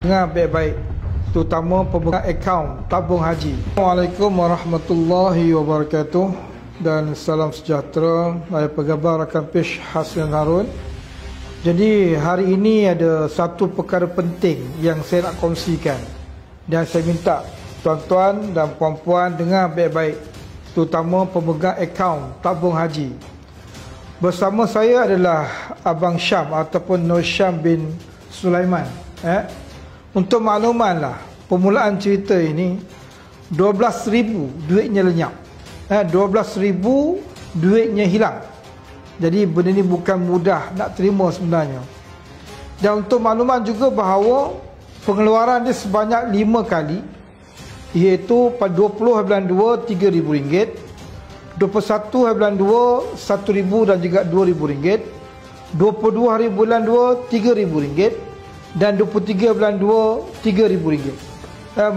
Dengar baik-baik, terutama pemegang akaun tabung haji. Assalamualaikum warahmatullahi wabarakatuh dan salam sejahtera. Apa khabar rakan Pesh Hassan Harun. Jadi hari ini ada satu perkara penting yang saya nak kongsikan, dan saya minta tuan-tuan dan puan-puan dengar baik-baik, terutama pemegang akaun tabung haji. Bersama saya adalah Abang Syam ataupun Nur Syam bin Sulaiman. Untuk makluman lah, permulaan cerita ini 12,000 duitnya lenyap, 12,000 duitnya hilang. Jadi benda ni bukan mudah nak terima sebenarnya. Dan untuk makluman juga bahawa pengeluaran dia sebanyak 5 kali, iaitu pada 20 bulan 2 RM3,000, 21 bulan 2 RM1,000 dan juga RM2,000, 22 hari bulan 2 RM3,000 dan 23 bulan 2 RM3,000,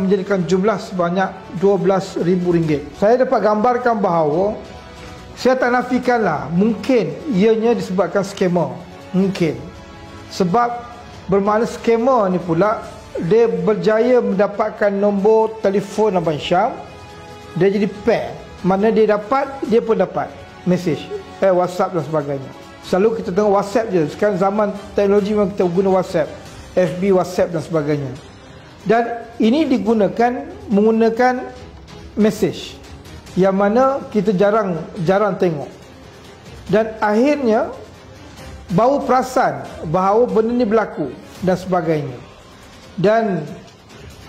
menjadikan jumlah sebanyak RM12,000. Saya dapat gambarkan bahawa saya tak nafikanlah, mungkin ianya disebabkan skema. Mungkin sebab bermakna skema ni pula dia berjaya mendapatkan nombor telefon Abang Syam. Dia jadi pair, mana dia dapat, dia pun dapat mesej, WhatsApp dan sebagainya. Selalu kita tengok WhatsApp je. Sekarang zaman teknologi memang kita guna WhatsApp, FB, WhatsApp dan sebagainya. Dan ini digunakan menggunakan mesej yang mana kita jarang tengok. Dan akhirnya baru perasan bahawa benda ni berlaku dan sebagainya. Dan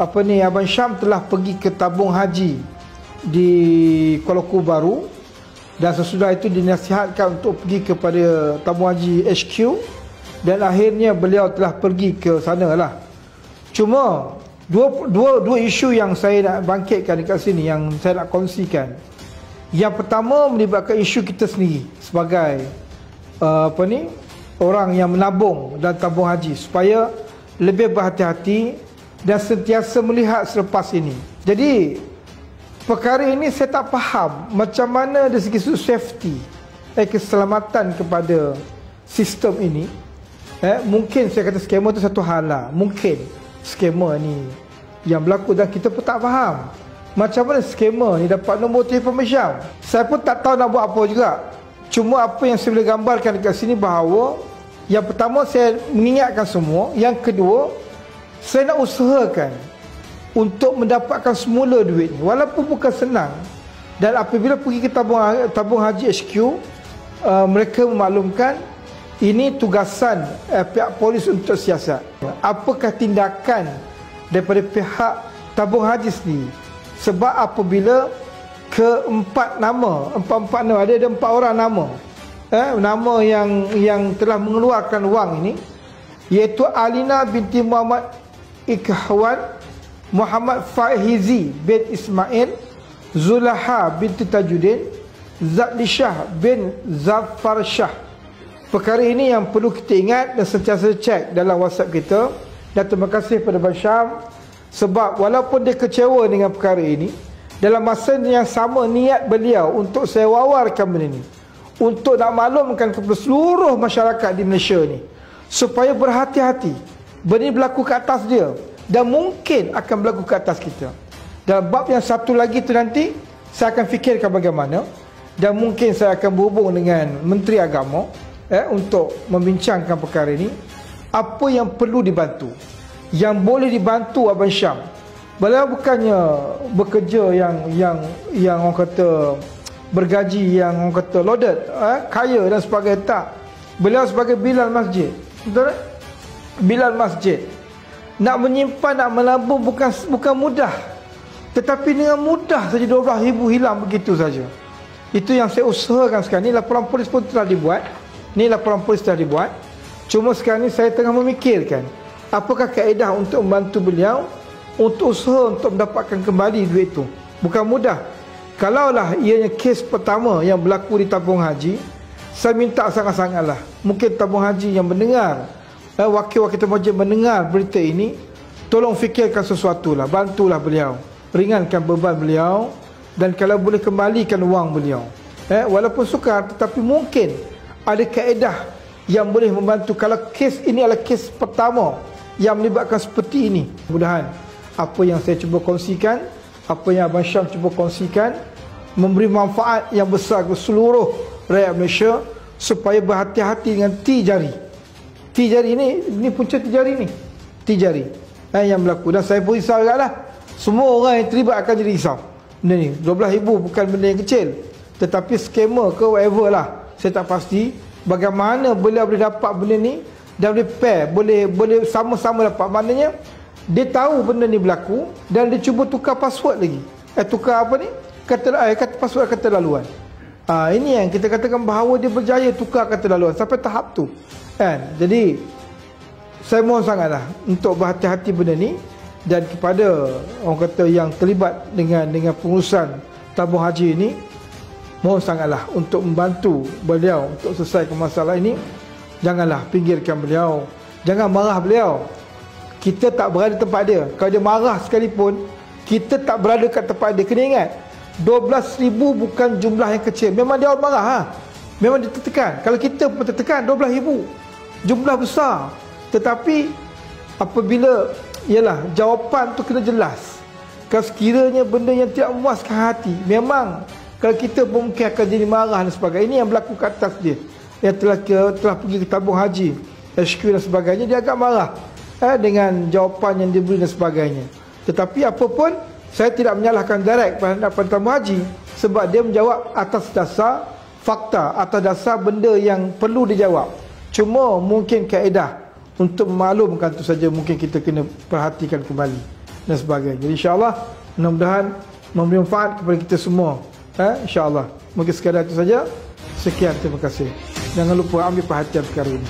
Abang Syam telah pergi ke tabung haji di Kuala Lumpur Baru, dan sesudah itu dinasihatkan untuk pergi kepada tabung haji HQ, dan akhirnya beliau telah pergi ke sana lah. Cuma dua isu yang saya nak bangkitkan dekat sini, yang saya nak kongsikan. Yang pertama melibatkan isu kita sendiri sebagai orang yang menabung dan tabung haji, supaya lebih berhati-hati dan sentiasa melihat selepas ini. Jadi perkara ini saya tak faham macam mana dari segi safety, keselamatan kepada sistem ini. Mungkin saya kata skema tu satu hal lah. Mungkin skema ni yang berlaku dan kita pun tak faham macam mana skema ni dapat nombor telefon Syam. Saya pun tak tahu nak buat apa juga. Cuma apa yang saya boleh gambarkan dekat sini bahawa, yang pertama saya mengingatkan semua, yang kedua saya nak usahakan untuk mendapatkan semula duit ni, walaupun bukan senang. Dan apabila pergi ke tabung haji HQ, mereka memaklumkan ini tugasan pihak polis untuk siasat. Apakah tindakan daripada pihak tabung haji sendiri? Sebab apabila empat nama, ada 4 orang nama, nama yang telah mengeluarkan wang ini, iaitu Alina binti Muhammad Ikhwan, Muhammad Fahizi bin Ismail, Zulaha binti Tajuddin, Zadlishah bin Zafar Shah. Perkara ini yang perlu kita ingat dan sentiasa cek dalam WhatsApp kita. Dan terima kasih kepada Abang Syam, sebab walaupun dia kecewa dengan perkara ini, dalam masa yang sama niat beliau untuk saya wawarkan benda ini, untuk nak maklumkan kepada seluruh masyarakat di Malaysia ni, supaya berhati-hati. Benda ini berlaku ke atas dia dan mungkin akan berlaku ke atas kita. Dalam bab yang satu lagi tu nanti saya akan fikirkan bagaimana, dan mungkin saya akan berhubung dengan Menteri Agama untuk membincangkan perkara ini. Apa yang perlu dibantu, yang boleh dibantu Abang Syam. Beliau bukannya bekerja yang orang kata bergaji, yang orang kata loaded, kaya dan sebagainya. Tak. Beliau sebagai bilal masjid. Betul tak? Bilal masjid. Nak menyimpan, nak menabung bukan mudah. Tetapi dengan mudah saja 12,000 hilang begitu saja. Itu yang saya usahakan sekarang ni. Laporan polis pun telah dibuat. Cuma sekarang ni saya tengah memikirkan apakah kaedah untuk membantu beliau untuk usaha untuk mendapatkan kembali duit itu. Bukan mudah. Kalaulah ianya kes pertama yang berlaku di tabung haji, saya minta sangat-sangatlah, mungkin tabung haji yang mendengar, wakil-wakil termohon mendengar berita ini, tolong fikirkan sesuatu lah, bantulah beliau, ringankan beban beliau, dan kalau boleh kembalikan wang beliau. Walaupun sukar, tetapi mungkin ada kaedah yang boleh membantu. Kalau kes ini adalah kes pertama yang melibatkan seperti ini. Mudah-mudahan apa yang saya cuba kongsikan, apa yang Abang Syam cuba kongsikan, memberi manfaat yang besar ke seluruh rakyat Malaysia, supaya berhati-hati dengan T jari. T jari ini punca T jari ni. T jari yang berlaku. Dan saya pun risau juga lah. Semua orang yang terlibat akan jadi risau. Benda ni 12,000 bukan benda yang kecil, tetapi scammer ke whatever lah, saya tak pasti bagaimana beliau boleh dapat benda ni dan boleh pair, boleh sama-sama dapat. Maknanya dia tahu benda ni berlaku dan dia cuba tukar password lagi. Tukar apa ni? Kata password kata laluan. Ini yang kita katakan bahawa dia berjaya tukar kata laluan sampai tahap tu. Kan? Jadi saya mohon sangatlah untuk berhati-hati benda ni, dan kepada orang kata yang terlibat dengan pengurusan tabung haji ini, mohon sangatlah untuk membantu beliau untuk selesaikan masalah ini. Janganlah pinggirkan beliau, jangan marah beliau. Kita tak berada di tempat dia. Kalau dia marah sekalipun, kita tak berada kat tempat dia. Kena ingat, 12,000 bukan jumlah yang kecil. Memang dia orang marah, memang dia tertekan. Kalau kita pun tertekan, 12,000 jumlah besar. Tetapi apabila ialah jawapan tu kena jelas. Kalau sekiranya benda yang tidak memuaskan hati, memang kalau kita pun mungkin akan jadi marah dan sebagainya. Ini yang berlaku ke atas dia, yang telah pergi ke tabung haji, HQ dan sebagainya. Dia agak marah dengan jawapan yang diberi dan sebagainya. Tetapi apa pun, saya tidak menyalahkan direct pada tabung haji, sebab dia menjawab atas dasar fakta, atas dasar benda yang perlu dijawab. Cuma mungkin kaedah untuk memaklumkan tu saja mungkin kita kena perhatikan kembali dan sebagainya. Jadi insya-Allah mudah-mudahan memberi manfaat kepada kita semua. Insya-Allah. Mungkin sekadar itu saja. Sekian, terima kasih. Jangan lupa ambil perhatian perkara ini.